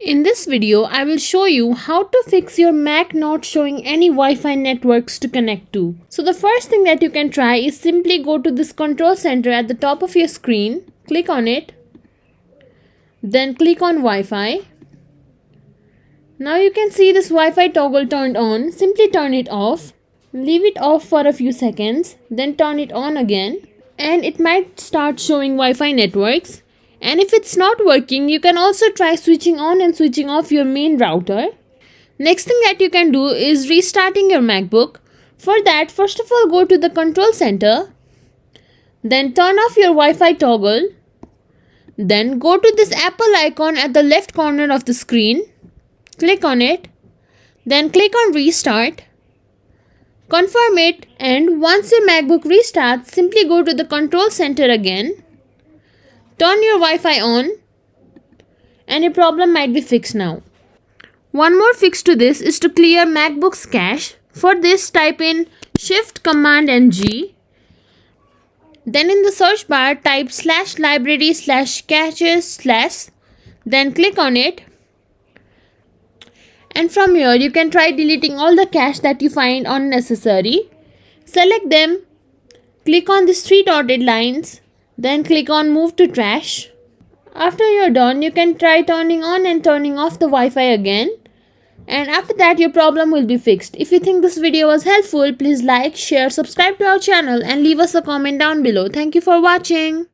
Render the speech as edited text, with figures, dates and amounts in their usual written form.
In this video, I will show you how to fix your Mac not showing any Wi-Fi networks to connect to. So the first thing that you can try is simply go to this control center at the top of your screen, click on it, then click on Wi-Fi. Now you can see this Wi-Fi toggle turned on. Simply turn it off, leave it off for a few seconds, then turn it on again, and it might start showing Wi-Fi networks. And if it's not working, you can also try switching on and switching off your main router. Next thing that you can do is restarting your MacBook. For that, first of all, go to the control center, then turn off your Wi-Fi toggle, then go to this Apple icon at the left corner of the screen, click on it, then click on restart, confirm it, and once your MacBook restarts, simply go to the control center again. Turn your Wi-Fi on and your problem might be fixed now. One more fix to this is to clear MacBook's cache. For this, type in Shift Command and G. Then in the search bar, type /library/caches/, then click on it. And from here, you can try deleting all the cache that you find unnecessary. Select them, click on these three dotted lines, then click on Move to Trash. After you're done, you can try turning on and turning off the Wi-Fi again. And after that, your problem will be fixed. If you think this video was helpful, please like, share, subscribe to our channel and leave us a comment down below. Thank you for watching.